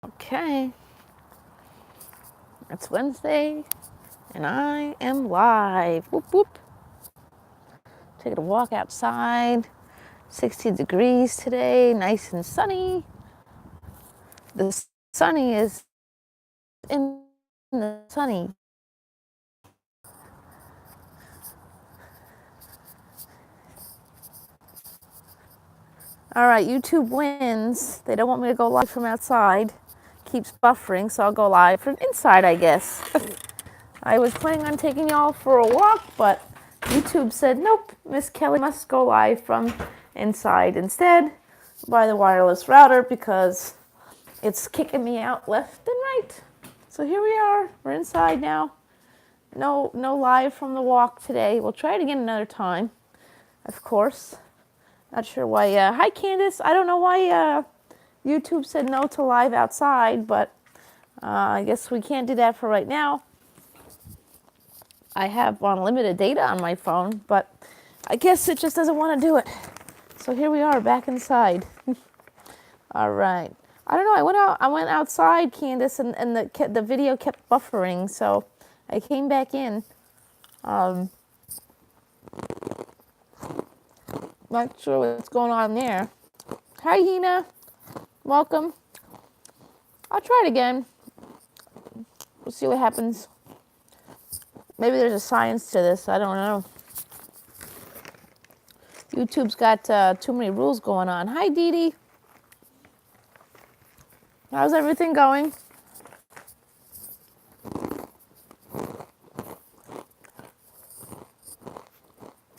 Okay, it's Wednesday, and I am live. Whoop whoop. Taking a walk outside. 60 degrees today, nice and sunny. The sunny is in the sunny. All right, YouTube wins. They don't want me to go live from outside. Keeps buffering, so I'll go live from inside, I guess. I was planning on taking y'all for a walk, but YouTube said, nope, Miss Kelly must go live from inside instead by the wireless router because it's kicking me out left and right. So here we are. We're inside now. No live from the walk today. We'll try it again another time, of course. Not sure why. Hi, Candace. I don't know why YouTube said no to live outside, but I guess we can't do that for right now. I have unlimited data on my phone, but I guess it just doesn't want to do it. So here we are, back inside. All right. I don't know. I went outside, Candace, and the video kept buffering, so I came back in. Not sure what's going on there. Hi, Hina. Welcome. I'll try it again. We'll see what happens. Maybe there's a science to this. I don't know. YouTube's got too many rules going on. Hi, Dee Dee. How's everything going?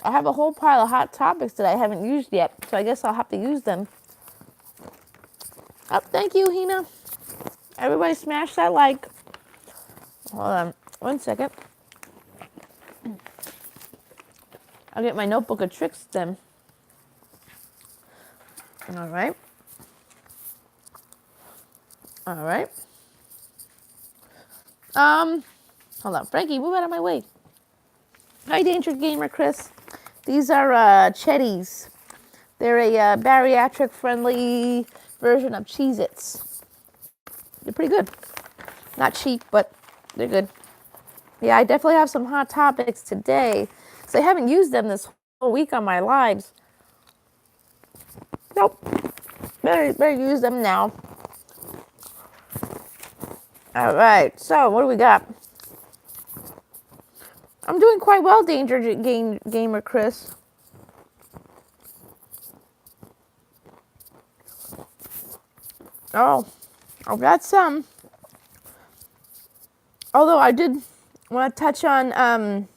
I have a whole pile of hot topics that I haven't used yet, so I guess I'll have to use them. Oh, thank you, Hina. Everybody smash that like. Hold on 1 second. I'll get my notebook of tricks then. All right. All right. Hold on. Frankie, move out of my way. Hi, Danger Gamer Chris. These are Chatties. They're a bariatric-friendly version of Cheez-Its. They're pretty good. Not cheap, but they're good. Yeah, I definitely have some hot topics today. So I haven't used them this whole week on my lives. Nope. Better use them now. All right. So what do we got? I'm doing quite well, Danger Gamer Chris. Oh, I've got some. Although I did want to touch on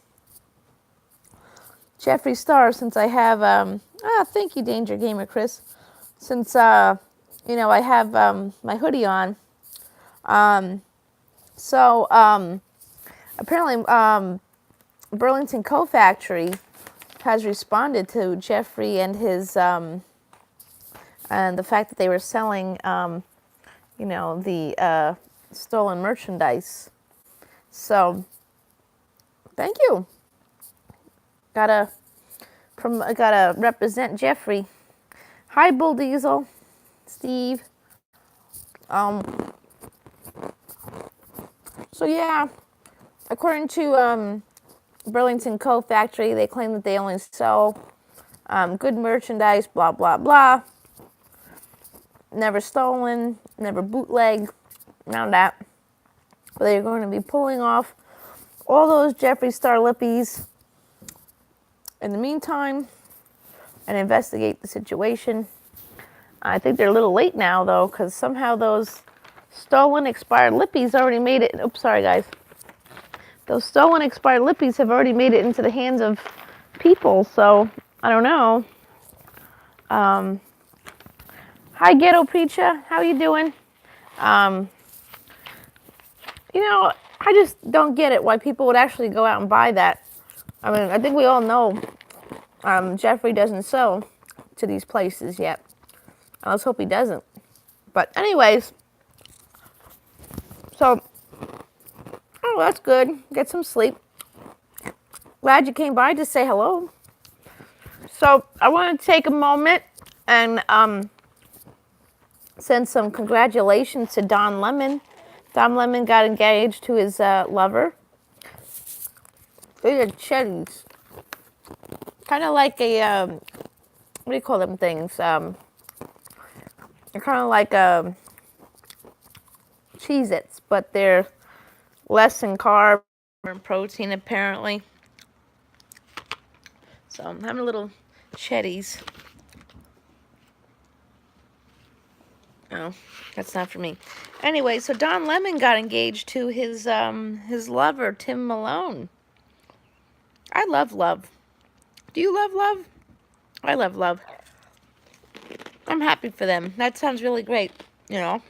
Jeffree Star since I have thank you, Danger Gamer Chris. Since I have my hoodie on. Apparently Burlington Coat Factory has responded to Jeffree and his and the fact that they were selling the stolen merchandise. So thank you. Gotta represent Jeffree. Hi, Bull Diesel, Steve. So yeah, according to Burlington Coat Factory, they claim that they only sell good merchandise, blah, blah, blah. Never stolen, never bootleg, none of that. But they're going to be pulling off all those Jeffree Star lippies in the meantime and investigate the situation. I think they're a little late now, though, because somehow those stolen expired lippies already made it. Oops, sorry, guys. Those stolen expired lippies have already made it into the hands of people, so I don't know. Hi, Ghetto Preacher. How you doing? I just don't get it why people would actually go out and buy that. I mean, I think we all know Jeffree doesn't sell to these places yet. Let's hope he doesn't. But anyways, so, oh, that's good. Get some sleep. Glad you came by to say hello. So I want to take a moment and send some congratulations to Don Lemon. Don Lemon got engaged to his lover. These are Chatties. Kind of like a, what do you call them things? They're kind of like Cheez-Its, but they're less in carb and protein, apparently. So I'm having a little Chatties. Oh, that's not for me. Anyway, so Don Lemon got engaged to his lover, Tim Malone. I love love. Do you love love? I love love. I'm happy for them. That sounds really great, you know.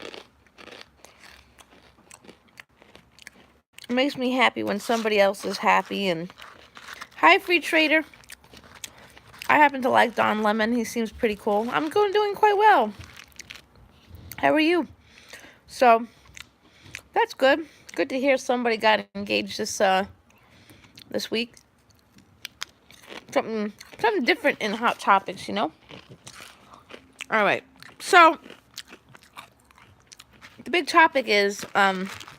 It makes me happy when somebody else is happy. And hi, Free Trader. I happen to like Don Lemon. He seems pretty cool. I'm doing quite well. How are you? So that's good. Good to hear somebody got engaged this week. Something different in Hot Topics, you know. All right. So the big topic is,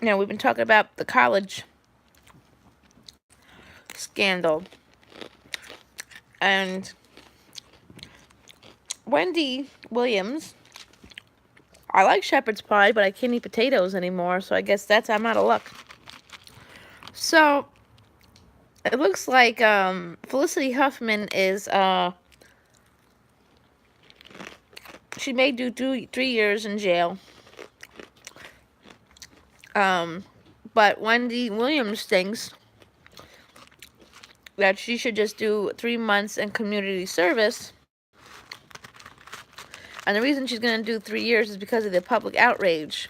we've been talking about the college scandal, and Wendy Williams. I like shepherd's pie, but I can't eat potatoes anymore, so I guess I'm out of luck. So it looks like Felicity Huffman is she may do 3 years in jail. But Wendy Williams thinks that she should just do 3 months in community service. And the reason she's going to do 3 years is because of the public outrage.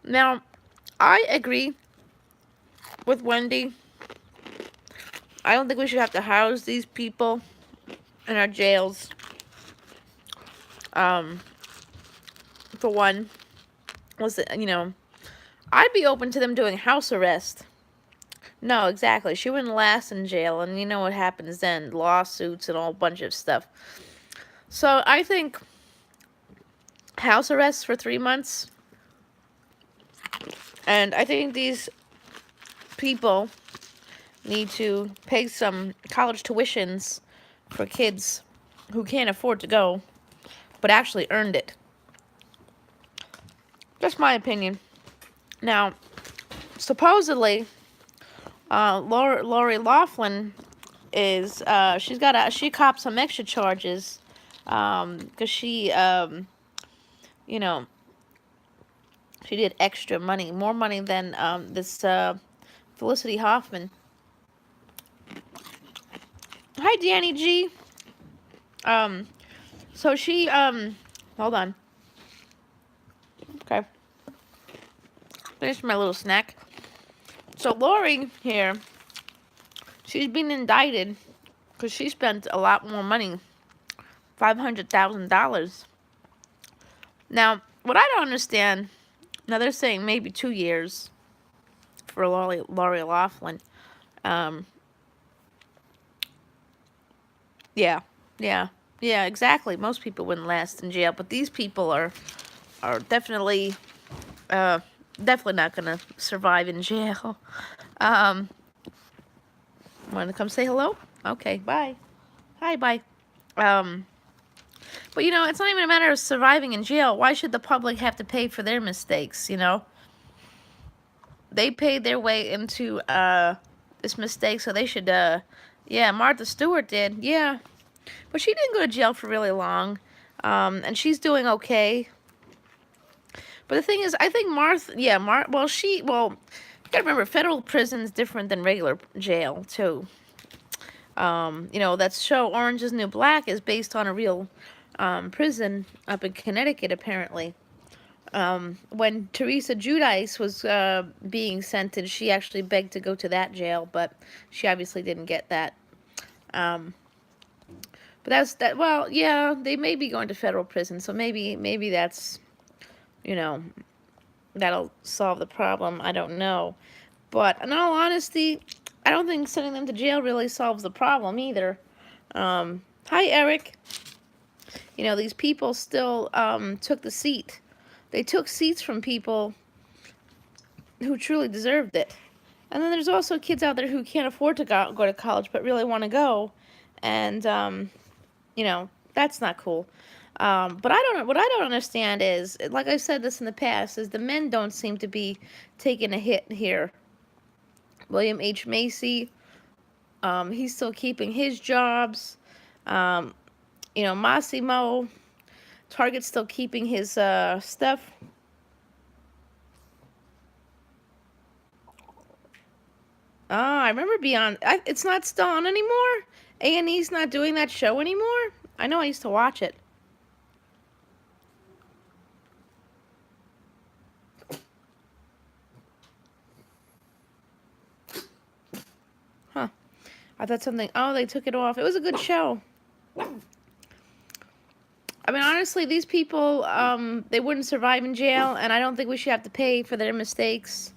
Now, I agree with Wendy. I don't think we should have to house these people in our jails. For one, I'd be open to them doing house arrest. No, exactly. She wouldn't last in jail, and you know what happens then. Lawsuits and a whole bunch of stuff. So I think house arrest for 3 months. And I think these people need to pay some college tuitions for kids who can't afford to go, but actually earned it. Just my opinion. Now, supposedly, Lori Loughlin is, she copped some extra charges, because she did extra money, more money than, this, Felicity Huffman. Hi, Danny G. So she, hold on. Okay. Finish my little snack. So Lori here, she's been indicted because she spent a lot more money, $500,000. Now, what I don't understand, now they're saying maybe 2 years for Lori Loughlin. Yeah, exactly. Most people wouldn't last in jail, but these people are definitely not gonna survive in jail. Want to come say hello? Okay, bye. Hi, bye. But it's not even a matter of surviving in jail. Why should the public have to pay for their mistakes? They paid their way into this mistake, so they should. Yeah, Martha Stewart did. Yeah, but she didn't go to jail for really long, and she's doing okay. But the thing is, I think Martha. Yeah, you gotta remember, federal prison's different than regular jail too. That show Orange is the New Black is based on a real prison up in Connecticut, apparently. When Teresa Giudice was being sentenced, she actually begged to go to that jail, but she obviously didn't get that. But that's that. Well, yeah, they may be going to federal prison, so maybe that's, that'll solve the problem. I don't know, but in all honesty, I don't think sending them to jail really solves the problem either. Hi, Eric. you know, these people still took the seat. They took seats from people who truly deserved it. And then there's also kids out there who can't afford to go to college but really want to go. And, you know, that's not cool. But what I don't understand is, like I said this in the past, is the men don't seem to be taking a hit here. William H. Macy, he's still keeping his jobs. You know, Massimo, Target's still keeping his stuff. I remember Beyond. It's not still on anymore. A&E's not doing that show anymore. I know I used to watch it. Huh. I thought something. Oh, they took it off. It was a good show. I mean, honestly, these people, they wouldn't survive in jail, and I don't think we should have to pay for their mistakes.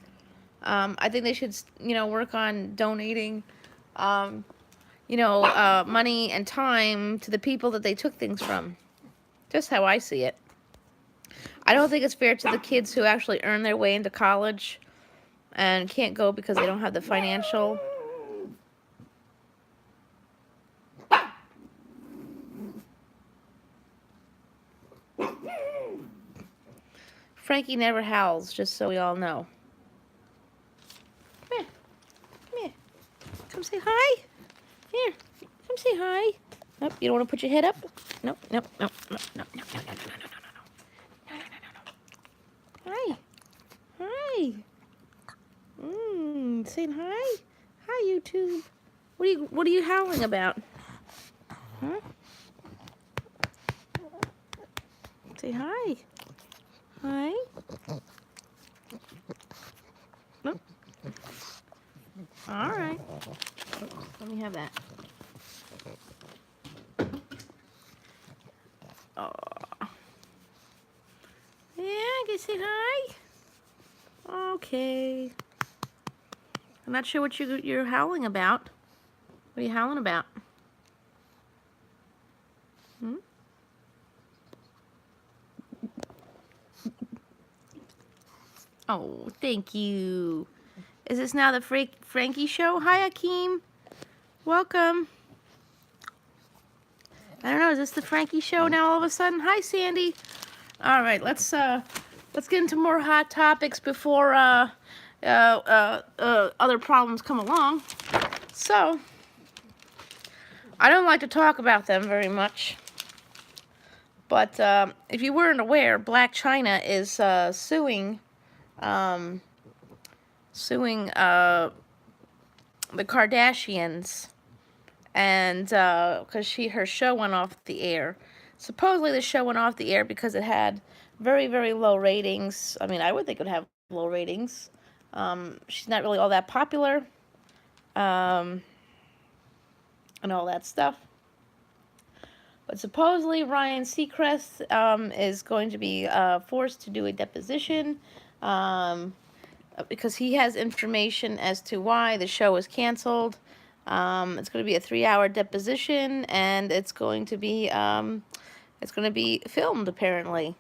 I think they should, you know, work on donating, you know, money and time to the people that they took things from. Just how I see it. I don't think it's fair to the kids who actually earn their way into college and can't go because they don't have the financial. Frankie never howls, just so we all know. Come here. Come here. Come say hi. Here. Come say hi. Nope, you don't want to put your head up? Nope, nope, nope, nope, nope, nope, no, no, no, no, no, no, no, no, no, no. Hi. Hi. Saying hi? Hi, YouTube. What are you howling about? Huh? Say hi. Hi. Nope. All right. Let me have that. Oh. Yeah, I can say hi. Okay. I'm not sure what you're howling about. What are you howling about? Hmm? Oh, thank you. Is this now the Frankie show? Hi, Akeem. Welcome. I don't know. Is this the Frankie show now all of a sudden? Hi, Sandy. All right, let's get into more hot topics before other problems come along. So, I don't like to talk about them very much. But if you weren't aware, Black China is suing the Kardashians, and because her show went off the air. Supposedly the show went off the air because it had very, very low ratings. I mean, I would think it would have low ratings. She's not really all that popular, and all that stuff. But supposedly Ryan Seacrest is going to be forced to do a deposition because he has information as to why the show was canceled. It's going to be a 3-hour deposition, and it's going to be filmed apparently.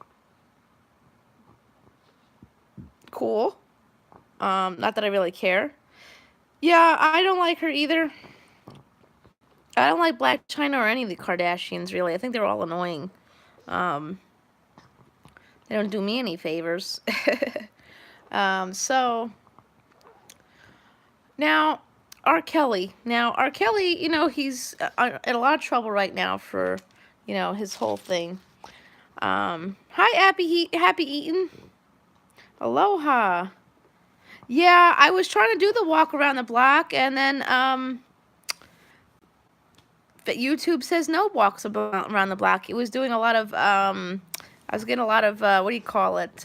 Cool. Not that I really care. Yeah, I don't like her either. I don't like Black China or any of the Kardashians, really. I think they're all annoying. They don't do me any favors. So, now, R. Kelly. Now, R. Kelly, you know, he's in a lot of trouble right now for, you know, his whole thing. Hi, Happy Eaton. Aloha. Yeah, I was trying to do the walk around the block, and then, but YouTube says no walks around the block. It was doing a lot of, I was getting a lot of, what do you call it,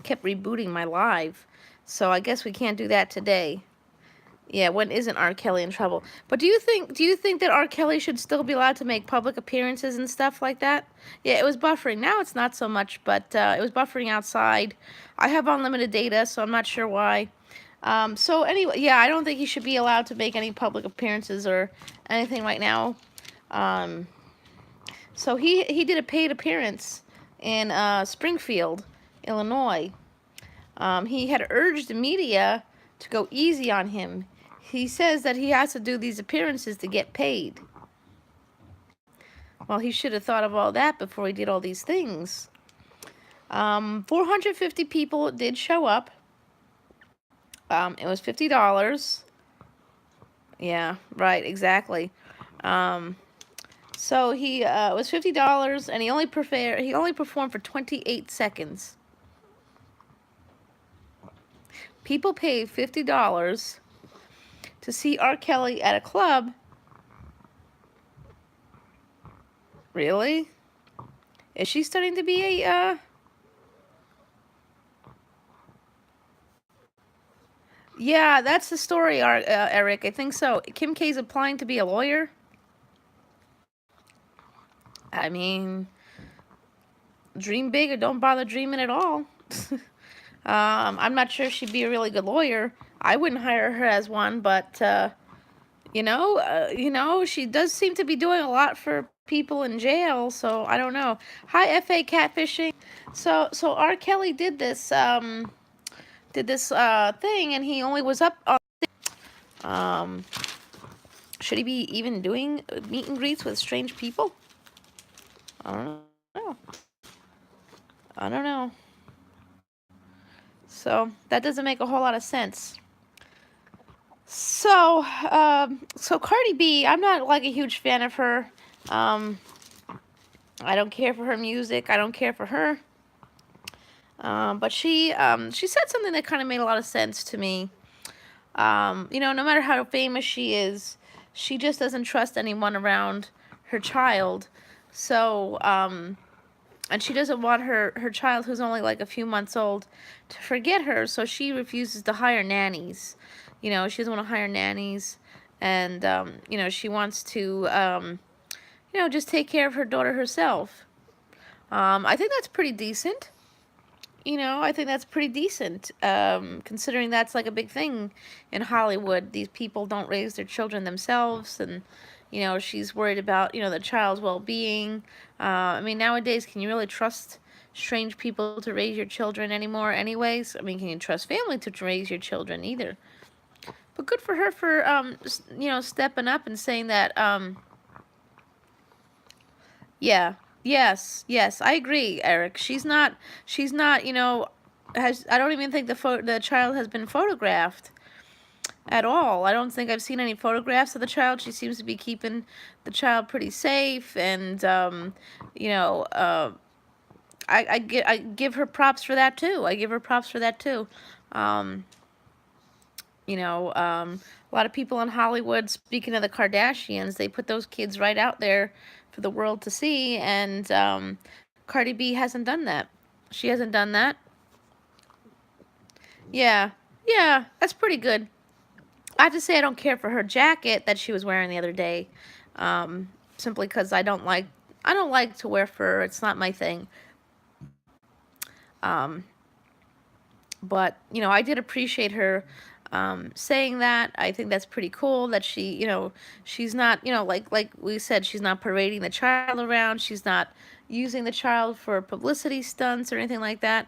kept rebooting my live. So I guess we can't do that today. Yeah, when isn't R. Kelly in trouble? But do you think that R. Kelly should still be allowed to make public appearances and stuff like that? Yeah, it was buffering. Now it's not so much, but it was buffering outside. I have unlimited data, so I'm not sure why. So anyway, yeah, I don't think he should be allowed to make any public appearances or anything right now. So he did a paid appearance in Springfield, Illinois. He had urged the media to go easy on him. He says that he has to do these appearances to get paid. Well, he should have thought of all that before he did all these things. 450 people did show up. It was $50. Yeah, right, exactly. So he it was $50, and he only performed for 28 seconds. People pay $50 to see R. Kelly at a club. Really? Is she studying to be a Yeah, that's the story, Eric. I think so. Kim K's applying to be a lawyer. I mean, dream big or don't bother dreaming at all. I'm not sure she'd be a really good lawyer. I wouldn't hire her as one, but you know, she does seem to be doing a lot for people in jail. So I don't know. Hi, FA Catfishing. So R. Kelly did this thing, and he only was up on. Should he be even doing meet and greets with strange people? I don't know. I don't know. So that doesn't make a whole lot of sense. So, so Cardi B, I'm not like a huge fan of her. I don't care for her music. I don't care for her. But she said something that kind of made a lot of sense to me. You know, no matter how famous she is, she just doesn't trust anyone around her child. So, and she doesn't want her child, who's only like a few months old, to forget her. So she refuses to hire nannies. You know, she doesn't want to hire nannies. And, you know, she wants to, you know, just take care of her daughter herself. I think that's pretty decent. You know, I think that's pretty decent, considering that's like a big thing in Hollywood. These people don't raise their children themselves, and, you know, she's worried about, you know, the child's well-being. I mean, nowadays, can you really trust strange people to raise your children anymore anyways? I mean, can you trust family to raise your children either? But good for her for, you know, stepping up and saying that, yeah. Yes, yes, I agree, Eric. She's not, you know, I don't even think the child has been photographed at all. I don't think I've seen any photographs of the child. She seems to be keeping the child pretty safe, and, you know, I give her props for that, too. I give her props for that, too. You know, a lot of people in Hollywood, speaking of the Kardashians, they put those kids right out there for the world to see, and Cardi B hasn't done that. She hasn't done that. Yeah, yeah, that's pretty good. I have to say I don't care for her jacket that she was wearing the other day, simply because I don't like to wear fur. It's not my thing. But, you know, I did appreciate her saying that. I think that's pretty cool that she, you know, she's not, you know, like we said, she's not parading the child around. She's not using the child for publicity stunts or anything like that.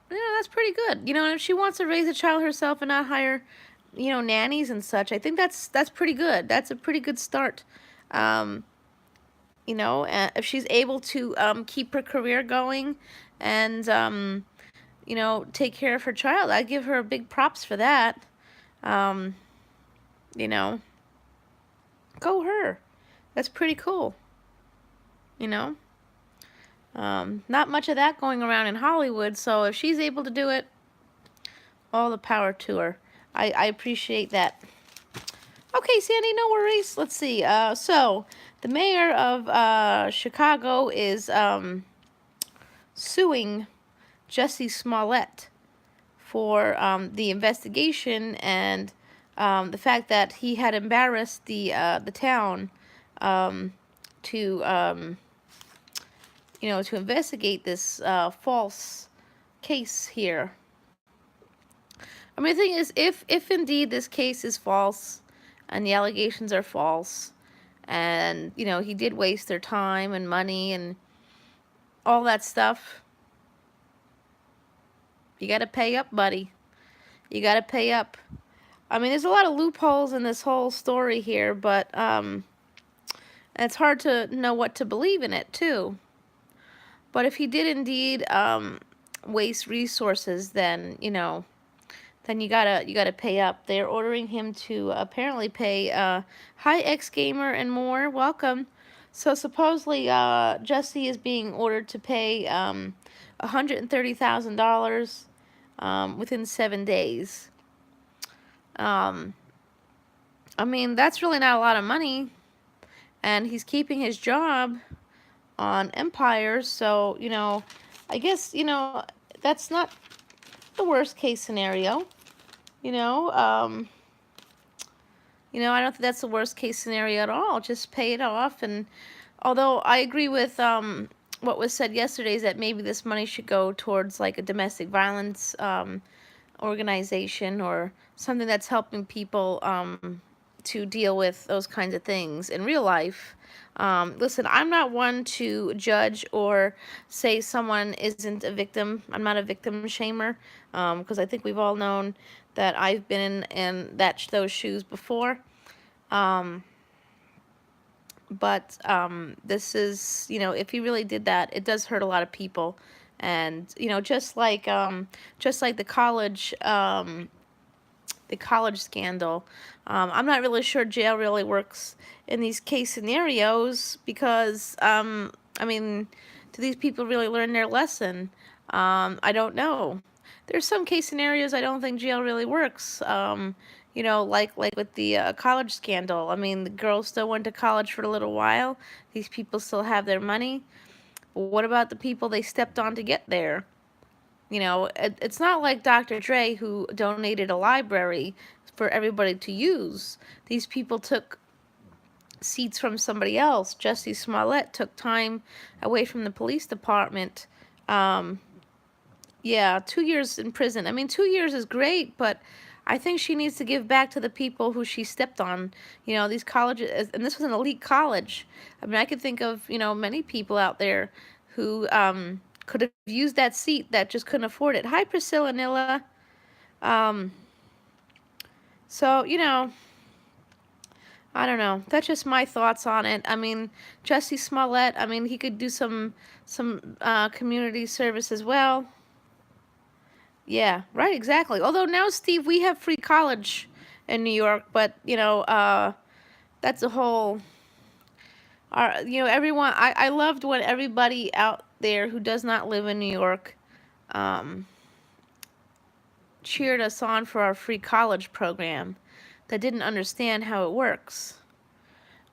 You know, that's pretty good. You know, and if she wants to raise a child herself and not hire, you know, nannies and such, I think that's pretty good. That's a pretty good start. You know, if she's able to keep her career going and, you know, take care of her child, I give her big props for that. You know, go her. That's pretty cool. You know, not much of that going around in Hollywood, so if she's able to do it, all the power to her. I appreciate that. Okay, Sandy, no worries. Let's see. So, the mayor of Chicago is suing Jussie Smollett for the investigation and the fact that he had embarrassed the town to you know, to investigate this false case here. I mean, the thing is, if indeed this case is false and the allegations are false, and he did waste their time and money and all that stuff. You got to pay up, buddy. You got to pay up. I mean, there's a lot of loopholes in this whole story here, but it's hard to know what to believe in it too. But if he did indeed waste resources, then then you gotta pay up. They're ordering him to apparently pay hi X Gamer and more. Welcome. So supposedly Jesse is being ordered to pay $130,000 within 7 days. I mean, that's really not a lot of money, and he's keeping his job on Empire, so I guess that's not the worst case scenario. You know, um, I don't think that's the worst case scenario at all. Just pay it off. And although I agree with what was said yesterday, is that maybe this money should go towards like a domestic violence organization or something that's helping people to deal with those kinds of things in real life. Listen, I'm not one to judge or say someone isn't a victim. I'm not a victim shamer, because I think we've all known that I've been in those shoes before. But this is, if he really did that, it does hurt a lot of people. And just like the college scandal. I'm not really sure jail really works in these case scenarios because, I mean, do these people really learn their lesson? I don't know. There's some case scenarios I don't think jail really works. Like with the college scandal. I mean, the girls still went to college for a little while. These people still have their money. But what about the people they stepped on to get there? It's not like Dr. Dre, who donated a library for everybody to use. These people took seats from somebody else. Jussie Smollett took time away from the police department. Yeah, 2 years in prison. I mean, 2 years is great, but I think she needs to give back to the people who she stepped on. These colleges, and this was an elite college. I mean, I could think of, many people out there who could have used that seat that just couldn't afford it. Hi, Priscilla Nilla. So, I don't know. That's just my thoughts on it. I mean, Jussie Smollett, I mean, he could do some community service as well. Yeah, right, exactly. Although now, Steve, we have free college in New York, but, that's a whole... everyone, I loved when everybody out there who does not live in New York cheered us on for our free college program that didn't understand how it works.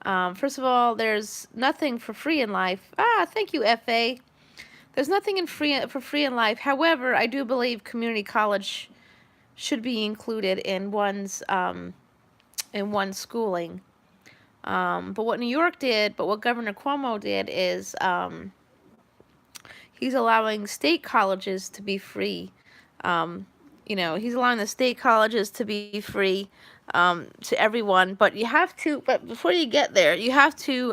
First of all, there's nothing for free in life. Thank you, FA. There's nothing for free in life. However, I do believe community college should be included in one's schooling. But what New York did, but what Governor Cuomo did is he's allowing state colleges to be free. He's allowing the state colleges to be free to everyone. But but before you get there, you have to,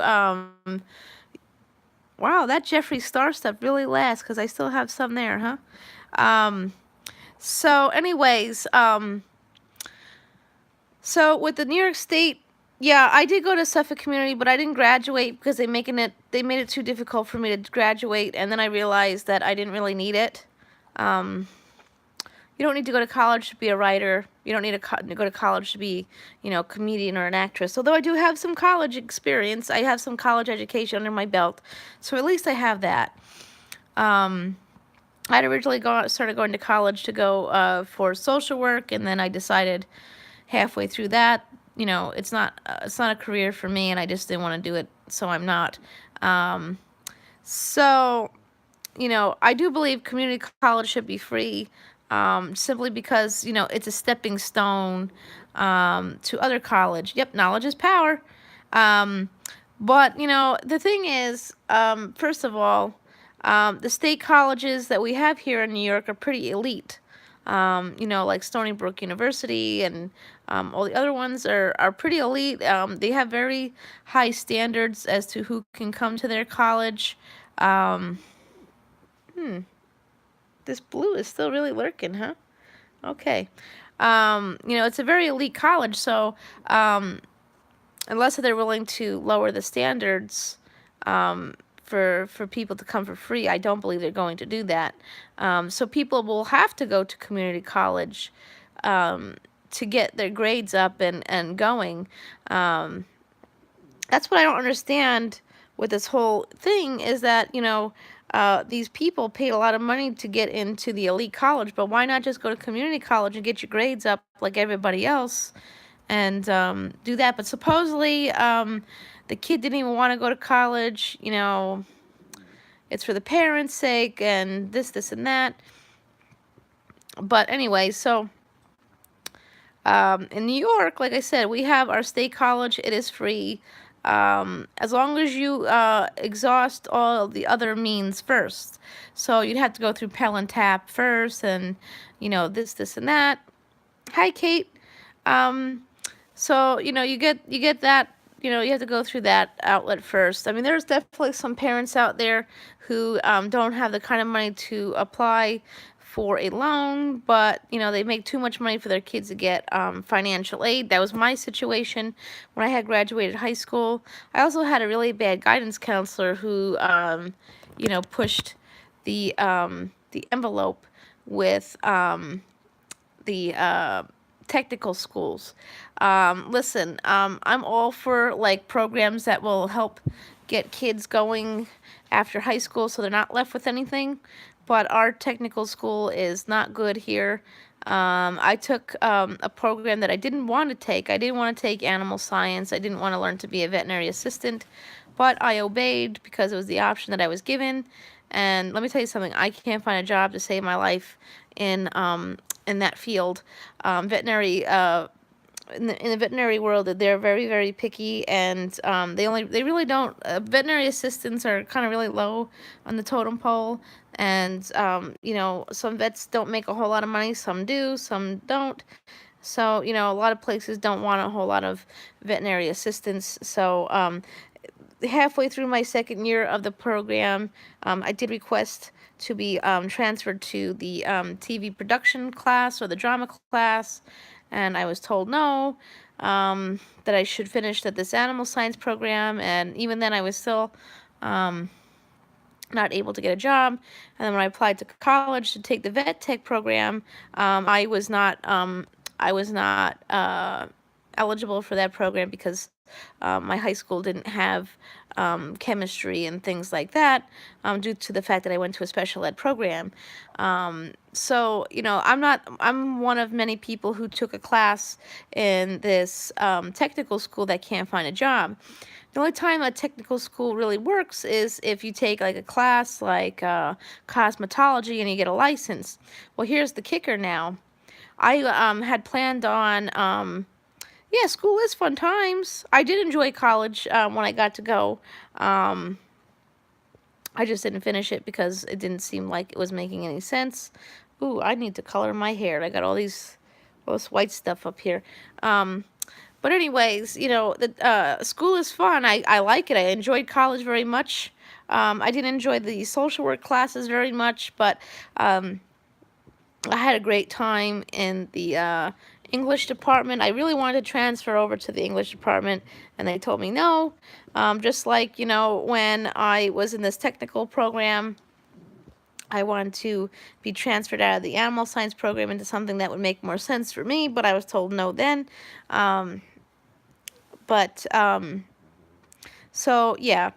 wow, that Jeffree Star stuff really lasts because I still have some there, huh? So anyways, so with the New York State, yeah, I did go to Suffolk Community, but I didn't graduate because they made it too difficult for me to graduate, and then I realized that I didn't really need it. You don't need to go to college to be a writer. You don't need to go to college to be, a comedian or an actress. Although I do have some college experience. I have some college education under my belt. So at least I have that. I'd originally started going to college to go for social work, and then I decided halfway through that, it's not a career for me, and I just didn't want to do it, so I'm not. So, I do believe community college should be free. Simply because, it's a stepping stone to other college. Yep, knowledge is power. But, the thing is, first of all, the state colleges that we have here in New York are pretty elite. You know, like Stony Brook University and all the other ones are pretty elite. They have very high standards as to who can come to their college. Um, this blue is still really lurking, huh? Okay. You know, it's a very elite college, so unless they're willing to lower the standards for people to come for free, I don't believe they're going to do that. So people will have to go to community college to get their grades up and going. That's what I don't understand with this whole thing is that, you know, these people paid a lot of money to get into the elite college, but why not just go to community college and get your grades up like everybody else and do that? But supposedly, the kid didn't even want to go to college, you know, it's for the parents' sake and this, and that. But anyway, so in New York, like I said, we have our state college. It is free. As long as you exhaust all the other means first. So you'd have to go through Pell and Tap first and, you know, this, and that. Hi, Kate. So, you know, you get that, you know, you have to go through that outlet first. I mean, there's definitely some parents out there who don't have the kind of money to apply for a loan, but, you know, they make too much money for their kids to get financial aid. That was my situation when I had graduated high school. I also had a really bad guidance counselor who, you know, pushed the envelope with the technical schools. Listen, I'm all for like programs that will help get kids going after high school so they're not left with anything. But our technical school is not good here. I took a program that I didn't want to take. I didn't want to take animal science. I didn't want to learn to be a veterinary assistant. But I obeyed because it was the option that I was given. And let me tell you something, I can't find a job to save my life in that field. Veterinary in the veterinary world, they're very, very picky, and they really don't. Veterinary assistants are kind of really low on the totem pole, and you know, some vets don't make a whole lot of money. Some do, some don't. So, you know, a lot of places don't want a whole lot of veterinary assistants. So halfway through my second year of the program, I did request to be transferred to the TV production class or the drama class, and I was told no, that I should finish this animal science program, and even then I was still not able to get a job. And then when I applied to college to take the vet tech program, I was not eligible for that program because my high school didn't have chemistry and things like that, due to the fact that I went to a special ed program. So, you know, I'm one of many people who took a class in this technical school that can't find a job. The only time a technical school really works is if you take like a class like cosmetology and you get a license. Well, here's the kicker now. I had planned on, yeah, school is fun times. I did enjoy college when I got to go. I just didn't finish it because it didn't seem like it was making any sense. Ooh, I need to color my hair. I got all this white stuff up here. But anyways, you know, the school is fun. I like it. I enjoyed college very much. I didn't enjoy the social work classes very much, but I had a great time in the English department. I really wanted to transfer over to the English department, and they told me no. Just like, you know, when I was in this technical program, I wanted to be transferred out of the animal science program into something that would make more sense for me, but I was told no then. So yeah,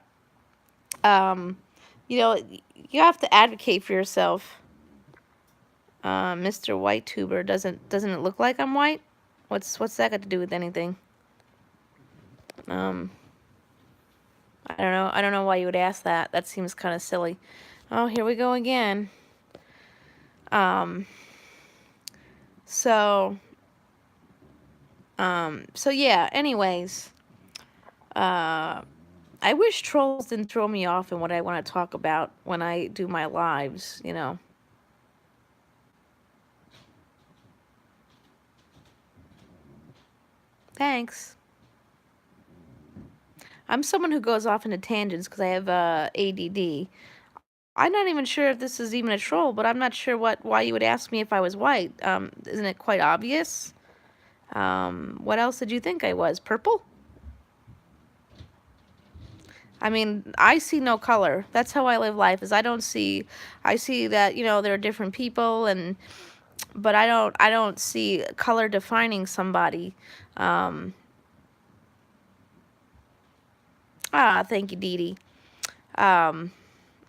you know, you have to advocate for yourself. Mr. White Tuber, doesn't it look like I'm white? What's that got to do with anything? I don't know why you would ask that. That seems kind of silly. Oh, here we go again. So yeah, anyways, I wish trolls didn't throw me off in what I want to talk about when I do my lives, you know. Thanks. I'm someone who goes off into tangents because I have ADD. I'm not even sure if this is even a troll, but I'm not sure why you would ask me if I was white. Isn't it quite obvious? What else did you think I was? Purple? I mean, I see no color. That's how I live life. I see that, there are different people, but I don't see color defining somebody. Um, Thank you, Dee Dee. Um,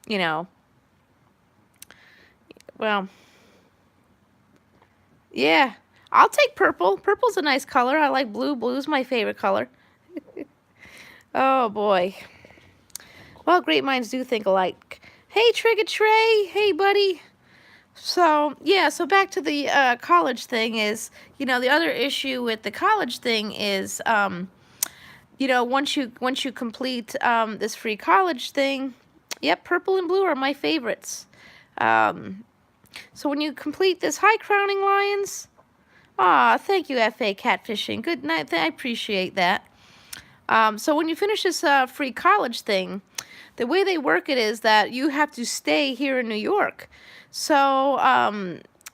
you know, well, yeah. I'll take purple. Purple's a nice color. I like blue. Blue's my favorite color. Oh boy. Well, great minds do think alike. Hey, Trigger Trey. Hey, buddy. So, yeah, so back to the college thing is, the other issue with the college thing is, once you complete this free college thing, yep, purple and blue are my favorites. So when you complete this high crowning lions, thank you, FA Catfishing. Good night. I appreciate that. So when you finish this free college thing, the way they work it is that you have to stay here in New York. So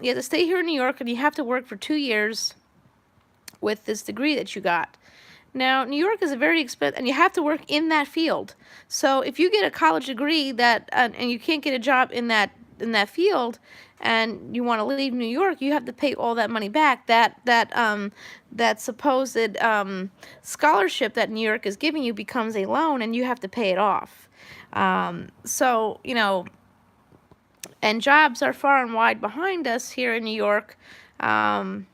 you have to stay here in New York, and you have to work for 2 years with this degree that you got. Now, New York is a very expensive, and you have to work in that field. So if you get a college degree and you can't get a job in that field, and you want to leave New York, you have to pay all that money back. That supposed scholarship that New York is giving you becomes a loan, and you have to pay it off. So and jobs are far and wide behind us here in New York. And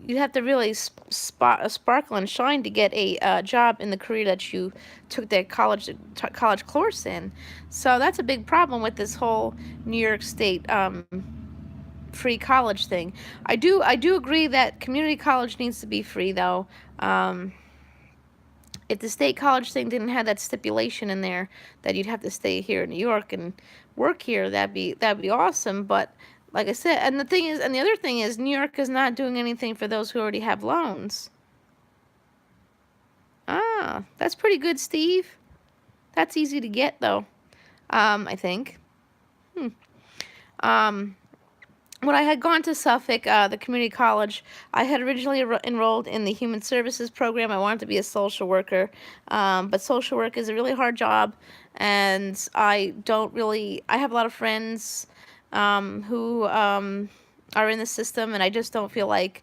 you have to really sparkle and shine to get a job in the career that you took that college course in. So that's a big problem with this whole New York State free college thing. I do agree that community college needs to be free, though. If the state college thing didn't have that stipulation in there that you'd have to stay here in New York and work here, that'd be awesome. But like I said, and the other thing is, New York is not doing anything for those who already have loans. That's pretty good, Steve. That's easy to get, though. I think. When I had gone to Suffolk, the community college, I had originally enrolled in the human services program. I wanted to be a social worker, but social work is a really hard job, and I have a lot of friends who are in the system, and I just don't feel like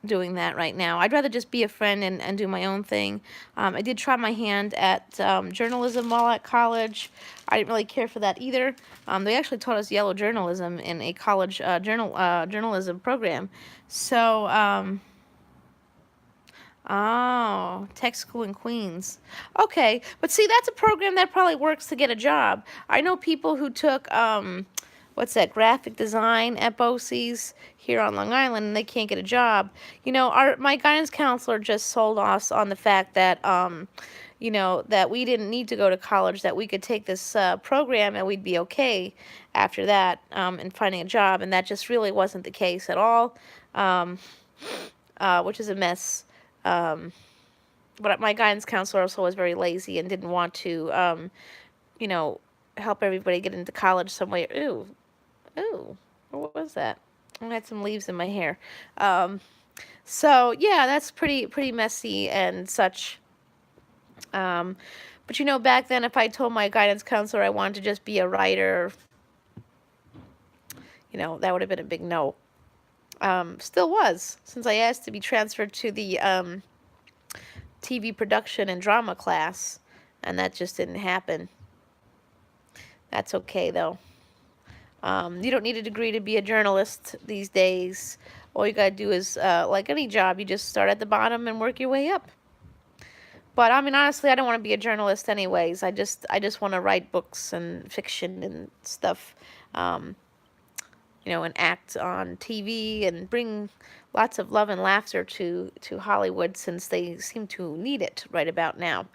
doing that right now. I'd rather just be a friend and do my own thing. I did try my hand at journalism while at college. I didn't really care for that either. They actually taught us yellow journalism in a college journalism program. So, tech school in Queens. Okay, but see, that's a program that probably works to get a job. I know people who took what's that, graphic design at BOCES here on Long Island, and they can't get a job. My guidance counselor just sold us on the fact that, that we didn't need to go to college, that we could take this program and we'd be okay after that in finding a job, and that just really wasn't the case at all, which is a mess. But my guidance counselor also was very lazy and didn't want to, help everybody get into college some way. Ooh, what was that? I had some leaves in my hair. So yeah, that's pretty messy and such. But back then, if I told my guidance counselor I wanted to just be a writer, that would have been a big no. Still was, since I asked to be transferred to the TV production and drama class, and that just didn't happen. That's okay, though. You don't need a degree to be a journalist these days. All you gotta do is, like any job, you just start at the bottom and work your way up. But I mean, honestly, I don't want to be a journalist anyways. I just want to write books and fiction and stuff, and act on TV and bring lots of love and laughter to Hollywood, since they seem to need it right about now.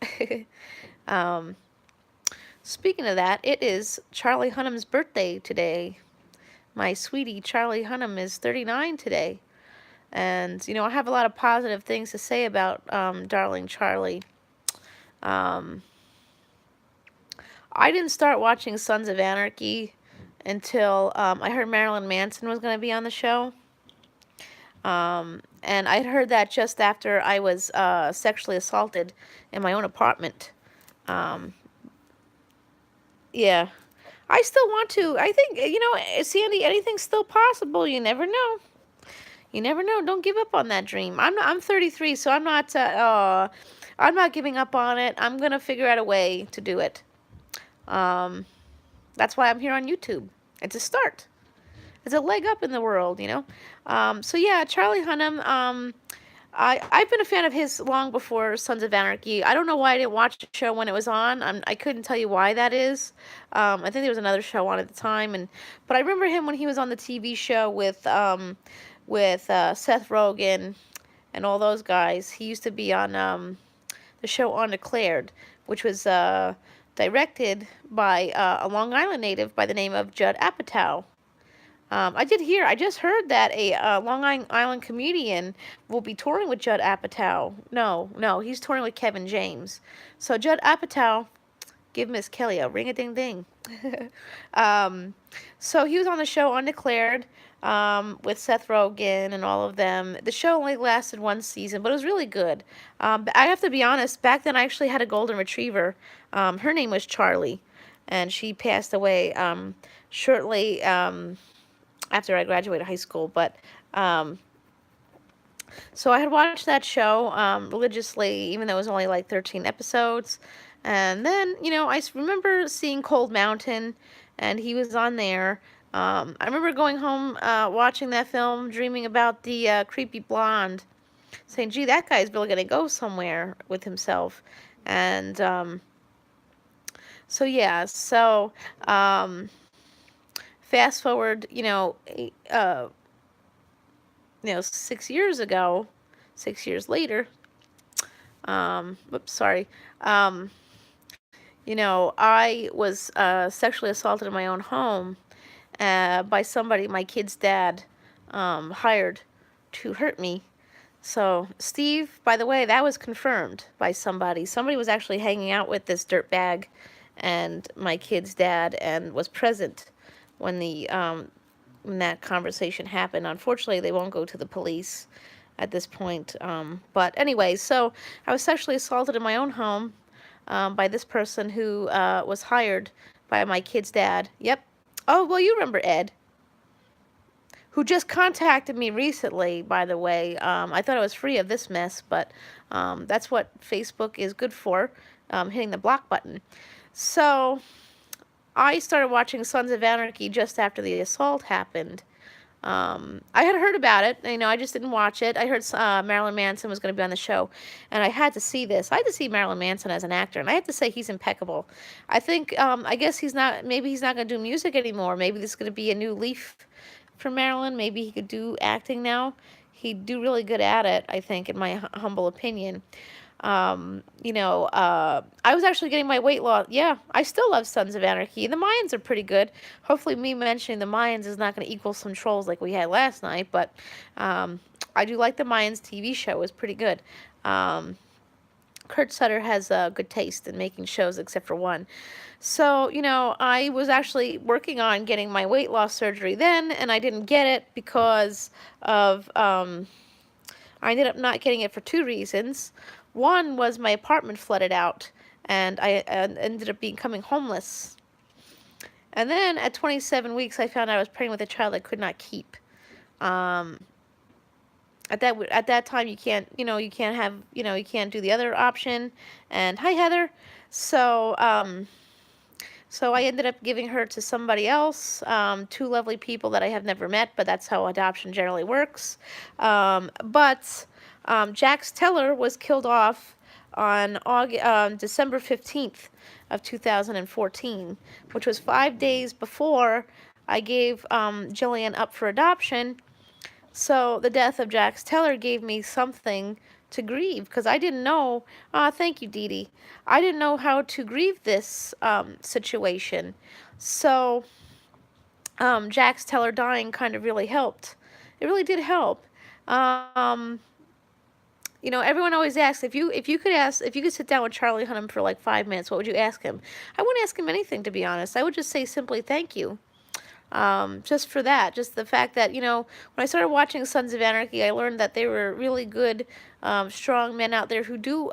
Speaking of that, it is Charlie Hunnam's birthday today. My sweetie, Charlie Hunnam, is 39 today. And, I have a lot of positive things to say about darling Charlie. Um, I didn't start watching Sons of Anarchy until I heard Marilyn Manson was going to be on the show. And I'd heard that just after I was sexually assaulted in my own apartment. Um, yeah. I still want to. I think, Sandy, anything's still possible. You never know. You never know. Don't give up on that dream. I'm 33, so I'm not giving up on it. I'm going to figure out a way to do it. That's why I'm here on YouTube. It's a start. It's a leg up in the world, So yeah, Charlie Hunnam, I've been a fan of his long before Sons of Anarchy. I don't know why I didn't watch the show when it was on. I couldn't tell you why that is. I think there was another show on at the time, but I remember him when he was on the TV show with Seth Rogen and all those guys. He used to be on the show Undeclared, which was directed by a Long Island native by the name of Judd Apatow. I just heard that a Long Island comedian will be touring with Judd Apatow. No, he's touring with Kevin James. So Judd Apatow, give Miss Kelly a ring-a-ding-ding. So he was on the show Undeclared with Seth Rogen and all of them. The show only lasted one season, but it was really good. I have to be honest, back then I actually had a golden retriever. Her name was Charlie, and she passed away shortly after I graduated high school. But so I had watched that show religiously, even though it was only like 13 episodes. And then, I remember seeing Cold Mountain, and he was on there. I remember going home, watching that film, dreaming about the creepy blonde, saying, gee, that guy's really going to go somewhere with himself. And so, yeah, fast forward, 6 years ago, 6 years later, whoops, sorry, I was sexually assaulted in my own home by somebody my kid's dad hired to hurt me. So, Steve, by the way, that was confirmed by somebody. Somebody was actually hanging out with this dirtbag and my kid's dad and was present when when that conversation happened. Unfortunately, they won't go to the police at this point. But anyway, so I was sexually assaulted in my own home by this person who was hired by my kid's dad. Yep. Oh, well, you remember Ed, who just contacted me recently, by the way. I thought I was free of this mess, but that's what Facebook is good for, hitting the block button. So I started watching Sons of Anarchy just after the assault happened. I had heard about it. I just didn't watch it. I heard Marilyn Manson was going to be on the show, and I had to see this. I had to see Marilyn Manson as an actor, and I have to say he's impeccable. I think, I guess maybe he's not going to do music anymore. Maybe this is going to be a new leaf for Marilyn. Maybe he could do acting now. He'd do really good at it, I think, in my humble opinion. I was actually getting my weight loss. Yeah, I still love Sons of Anarchy. The Mayans are pretty good. Hopefully me mentioning the Mayans is not going to equal some trolls like we had last night, but I do like the Mayans TV show. It was pretty good. Kurt Sutter has good taste in making shows except for one. So, I was actually working on getting my weight loss surgery then, and I didn't get it because of, I ended up not getting it for two reasons. One was my apartment flooded out, and I ended up becoming homeless. And then at 27 weeks, I found out I was pregnant with a child I could not keep. At that time, you can't do the other option. And hi, Heather. So I ended up giving her to somebody else, two lovely people that I have never met, but that's how adoption generally works. But Jax Teller was killed off on December 15th of 2014, which was 5 days before I gave Jillian up for adoption. So the death of Jax Teller gave me something to grieve, because I didn't know, thank you, Dee Dee, I didn't know how to grieve this situation. So Jack's Teller dying kind of really helped. It really did help. Um, everyone always asks if you could sit down with Charlie Hunnam for like 5 minutes, what would you ask him? I wouldn't ask him anything, to be honest. I would just say simply thank you. Just for that, just the fact that, when I started watching Sons of Anarchy, I learned that they were really good, strong men out there who do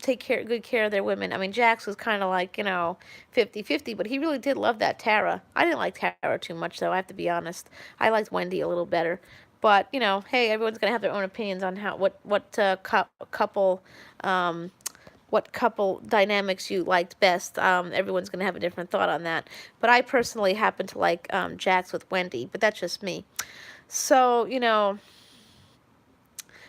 take good care of their women. I mean, Jax was kind of like, 50-50, but he really did love that Tara. I didn't like Tara too much, though, I have to be honest. I liked Wendy a little better. But, hey, everyone's going to have their own opinions on couple what couple dynamics you liked best. Everyone's going to have a different thought on that. But I personally happen to like Jax with Wendy, but that's just me. So,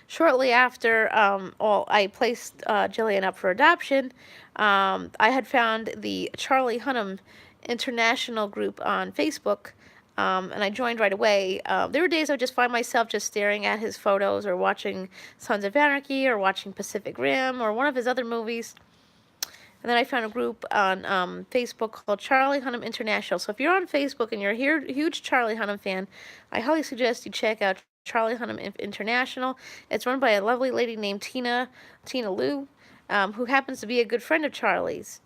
shortly after I placed Jillian up for adoption, I had found the Charlie Hunnam International group on Facebook, and I joined right away. There were days I would just find myself just staring at his photos or watching Sons of Anarchy or watching Pacific Rim or one of his other movies. And then I found a group on Facebook called Charlie Hunnam International. So if you're on Facebook and you're a huge Charlie Hunnam fan, I highly suggest you check out Charlie Hunnam International. It's run by a lovely lady named Tina Liu, who happens to be a good friend of Charlie's.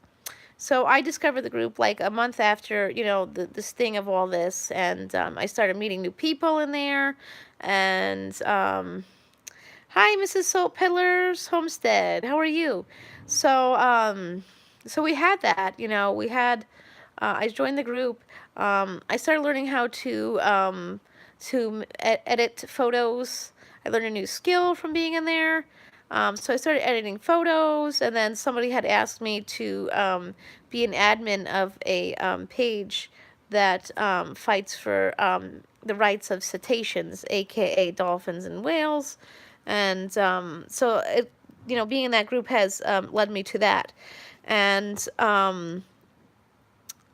So I discovered the group like a month after, the sting of all this, and I started meeting new people in there. And hi, Mrs. Soap Peddler's Homestead. How are you? So we had that. We had. I joined the group. I started learning how to edit photos. I learned a new skill from being in there. So I started editing photos, and then somebody had asked me to be an admin of a page that fights for the rights of cetaceans, aka dolphins and whales. And so being in that group has led me to that, and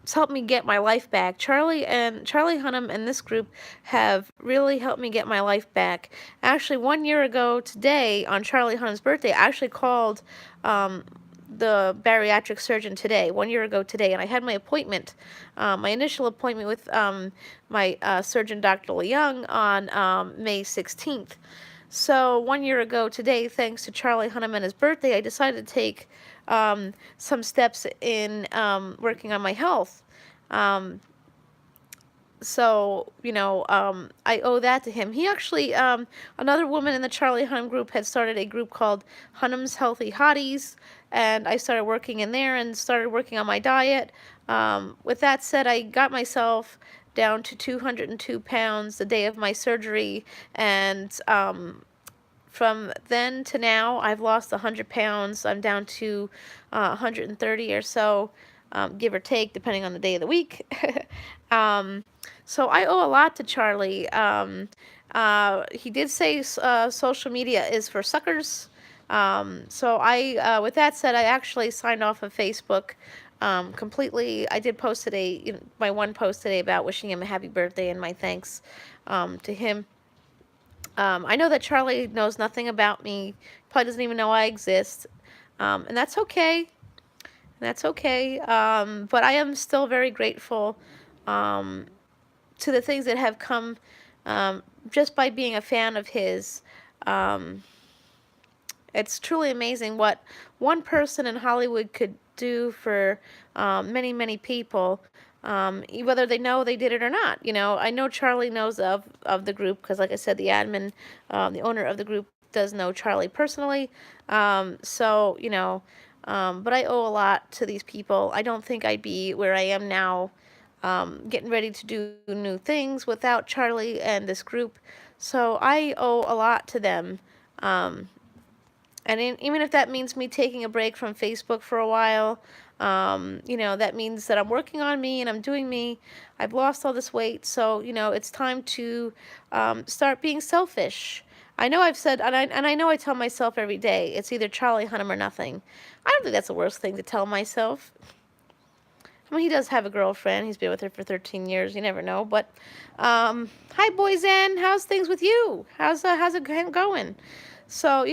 it's helped me get my life back. Charlie Hunnam and this group have really helped me get my life back. Actually, 1 year ago today, on Charlie Hunnam's birthday, I actually called the bariatric surgeon today, 1 year ago today, and I had my appointment, my initial appointment with my surgeon, Dr. Leung, on May 16th. So 1 year ago today, thanks to Charlie Hunnam and his birthday, I decided to take some steps in working on my health. So, I owe that to him. He actually, another woman in the Charlie Hunnam group had started a group called Hunnam's Healthy Hotties, and I started working in there and started working on my diet. With that said, I got myself down to 202 pounds the day of my surgery, and from then to now, I've lost 100 pounds. I'm down to 130 or so, give or take, depending on the day of the week. So I owe a lot to Charlie. He did say social media is for suckers. So with that said, I actually signed off of Facebook completely. I did post today, my one post today about wishing him a happy birthday and my thanks to him. I know that Charlie knows nothing about me, probably doesn't even know I exist, and that's okay. That's okay. But I am still very grateful to the things that have come just by being a fan of his. It's truly amazing what one person in Hollywood could do for many, many people, whether they know they did it or not. I know Charlie knows of the group because, like I said, the admin, the owner of the group, does know Charlie personally. But I owe a lot to these people. I don't think I'd be where I am now, getting ready to do new things without Charlie and this group. So I owe a lot to them. And even if that means me taking a break from Facebook for a while, that means that I'm working on me and I'm doing me. I've lost all this weight, so, it's time to start being selfish. I know I've said, and I know I tell myself every day, it's either Charlie Hunnam or nothing. I don't think that's the worst thing to tell myself. I mean, he does have a girlfriend. He's been with her for 13 years. You never know. But, hi, Boyzan. How's things with you? How's it going? So,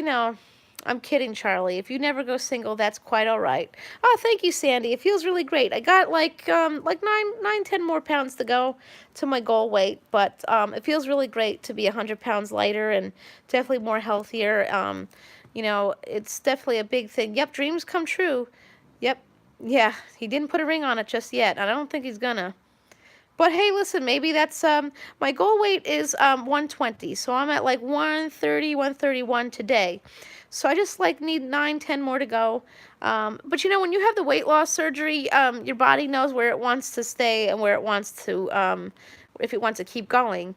I'm kidding, Charlie. If you never go single, that's quite all right. Oh, thank you, Sandy. It feels really great. I got like 10 more pounds to go to my goal weight, but it feels really great to be 100 pounds lighter and definitely more healthier. You know, it's definitely a big thing. Yep, dreams come true. Yep. Yeah, he didn't put a ring on it just yet, and I don't think he's gonna. But hey, listen, maybe that's my goal weight is 120, so I'm at like 130, 131 today. So I just like need 9, 10 more to go. But you know, when you have the weight loss surgery, your body knows where it wants to stay and where it wants to, if it wants to keep going.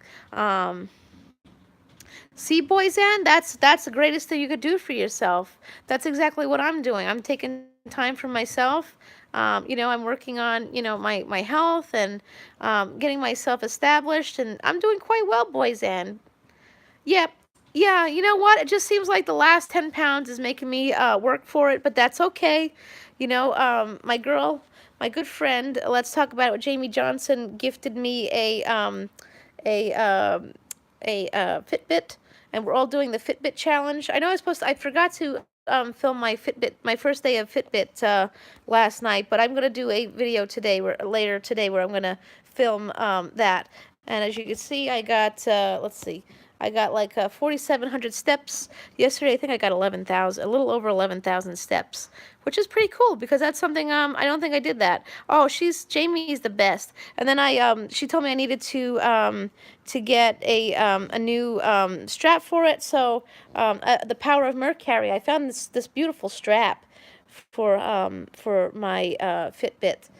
See, boys, and that's the greatest thing you could do for yourself. That's exactly what I'm doing. I'm taking time for myself. You know, I'm working on, you know, my health and getting myself established, and I'm doing quite well, boys, and yep. Yeah, you know what? It just seems like the last 10 pounds is making me work for it, but that's okay. You know, my girl, my good friend, let's talk about it, Jamie Johnson gifted me a um, a Fitbit, and we're all doing the Fitbit challenge. I know I forgot to film my Fitbit, my first day of Fitbit last night, but I'm gonna do a video today, later today, where I'm gonna film that. And as you can see, I got let's see. I got like 4,700 steps. Yesterday, I think I got 11,000, a little over 11,000 steps, which is pretty cool because that's something I don't think I did that. Oh, Jamie's the best. And then she told me I needed to get a new strap for it. So the Power of Mercury. I found this beautiful strap for my Fitbit.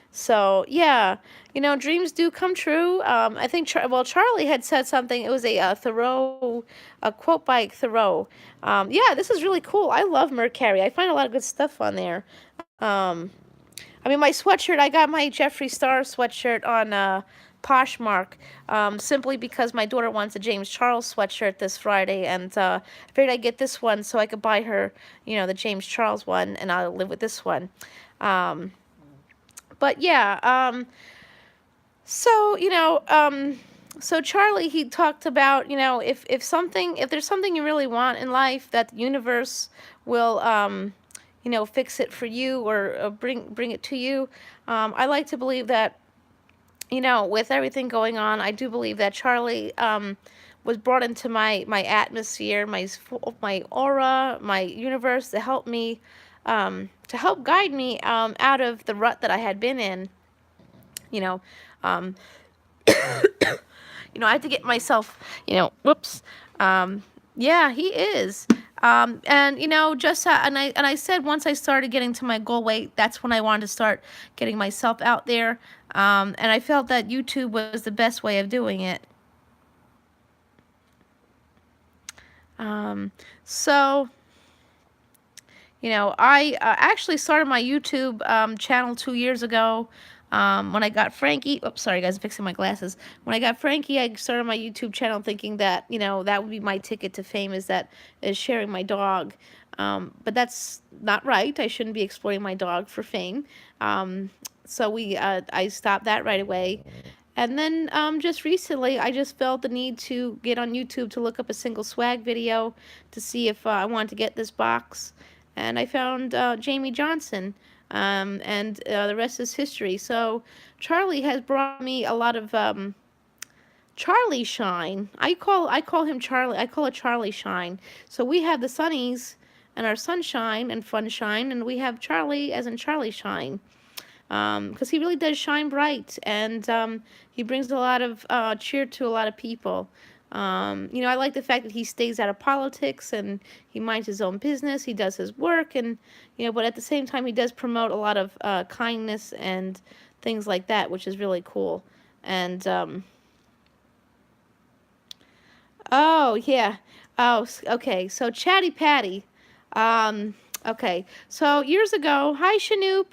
So yeah, you know, dreams do come true. I think Charlie had said something. It was a Thoreau, a quote by Thoreau. Yeah, this is really cool. I love Mercury. I find a lot of good stuff on there. I mean, my sweatshirt. I got my Jeffree Star sweatshirt on Poshmark, simply because my daughter wants a James Charles sweatshirt this Friday, and I figured I'd get this one so I could buy her, you know, the James Charles one, and I'll live with this one. But yeah, so, you know, so Charlie, he talked about, you know, if there's something you really want in life, that the universe will, you know, fix it for you, or bring it to you. I like to believe that, you know, with everything going on, I do believe that Charlie was brought into my atmosphere, my aura, my universe, to help me, to help guide me out of the rut that I had been in. You know, um, you know, I had to get myself, you know, whoops. Yeah, he is. And you know, and I said once I started getting to my goal weight, that's when I wanted to start getting myself out there. And I felt that YouTube was the best way of doing it. So, you know, I actually started my YouTube channel 2 years ago. When I got Frankie, oops, sorry guys, I'm fixing my glasses. When I got Frankie, I started my YouTube channel thinking that, you know, that would be my ticket to fame, is sharing my dog. But that's not right. I shouldn't be exploiting my dog for fame. So I stopped that right away. And then just recently, I just felt the need to get on YouTube to look up a single swag video to see if I wanted to get this box. And I found Jamie Johnson, and the rest is history. So Charlie has brought me a lot of Charlie shine. I call him Charlie. I call it Charlie shine. So we have the sunnies and our sunshine and funshine, and we have Charlie as in Charlie shine. Because he really does shine bright, and he brings a lot of cheer to a lot of people. You know, I like the fact that he stays out of politics, and he minds his own business. He does his work, and, you know, but at the same time, he does promote a lot of kindness and things like that, which is really cool. And, oh, yeah. Oh, okay. So, Chatty Patty. Okay. So, years ago, hi, Shanoop.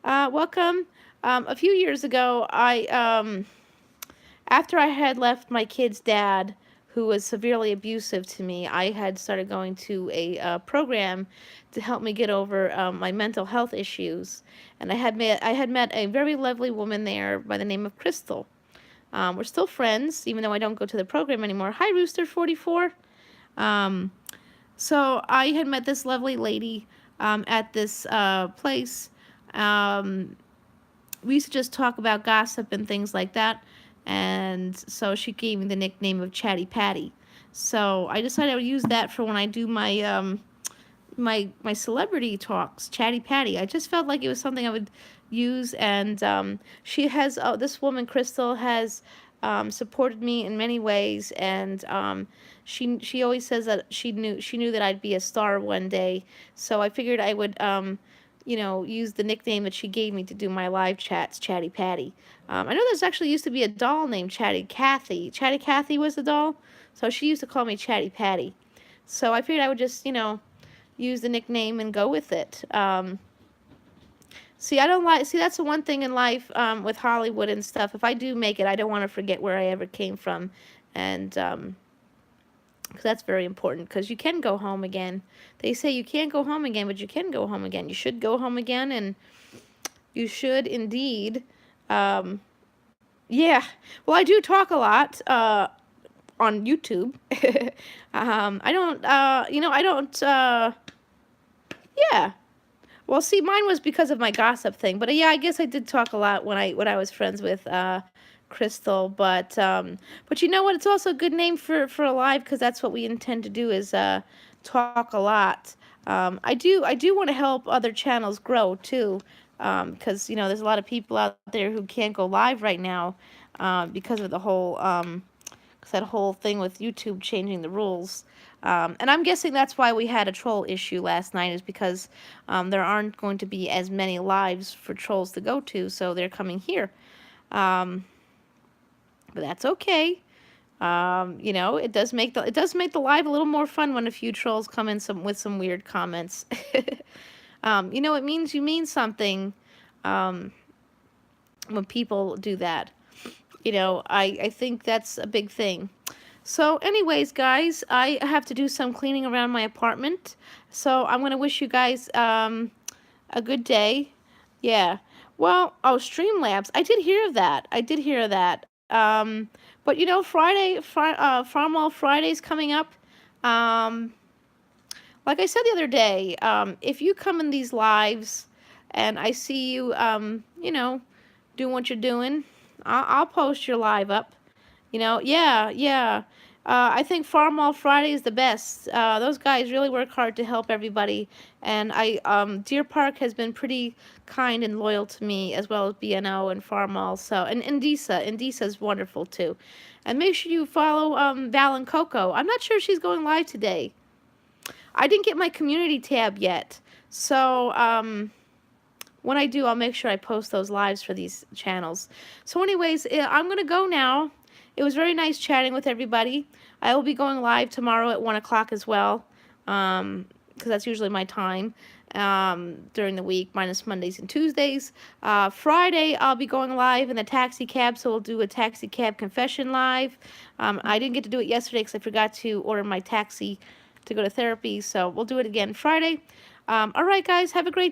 Welcome. A few years ago, after I had left my kid's dad, who was severely abusive to me, I had started going to a program to help me get over my mental health issues. And I had met a very lovely woman there by the name of Crystal. We're still friends, even though I don't go to the program anymore. Hi, Rooster44. So I had met this lovely lady at this place. Um, we used to just talk about gossip and things like that. And so she gave me the nickname of Chatty Patty. So I decided I would use that for when I do my celebrity talks, Chatty Patty. I just felt like it was something I would use, and she has this woman Crystal has supported me in many ways, and she always says that she knew that I'd be a star one day. So I figured I would use the nickname that she gave me to do my live chats, Chatty Patty. I know there's actually used to be a doll named Chatty Cathy. Chatty Cathy was the doll, so she used to call me Chatty Patty. So I figured I would just use the nickname and go with it. See, I don't like. See, that's the one thing in life with Hollywood and stuff. If I do make it, I don't want to forget where I ever came from, and cause that's very important. Because you can go home again. They say you can't go home again, but you can go home again. You should go home again, and you should indeed. Yeah. Well, I do talk a lot on YouTube. I don't. I don't. Yeah. Well, see, mine was because of my gossip thing, but yeah, I guess I did talk a lot when I was friends with Crystal. But you know what? It's also a good name for a live, because that's what we intend to do, is talk a lot. I do want to help other channels grow too, because there's a lot of people out there who can't go live right now because of the whole that whole thing with YouTube changing the rules. And I'm guessing that's why we had a troll issue last night, is because there aren't going to be as many lives for trolls to go to, so they're coming here. But that's okay. It does make the live a little more fun when a few trolls come in with some weird comments. It means you mean something when people do that. I think that's a big thing. So anyways, guys, I have to do some cleaning around my apartment. So I'm going to wish you guys a good day. Yeah. Well, oh, Streamlabs. I did hear of that. But Farm All Friday's coming up. Like I said the other day, if you come in these lives and I see you, doing what you're doing, I'll post your live up. Yeah. I think Farm All Friday is the best. Those guys really work hard to help everybody, and Deer Park has been pretty kind and loyal to me, as well as BNO and Farm All. So, and Indisa is wonderful too. And make sure you follow Val and Coco. I'm not sure if she's going live today. I didn't get my community tab yet, so when I do, I'll make sure I post those lives for these channels. So anyways, I'm going to go now. It was very nice chatting with everybody. I will be going live tomorrow at 1 o'clock as well, because that's usually my time during the week, minus Mondays and Tuesdays. Friday, I'll be going live in the taxi cab, so we'll do a taxi cab confession live. I didn't get to do it yesterday because I forgot to order my taxi to go to therapy, so we'll do it again Friday. All right, guys, have a great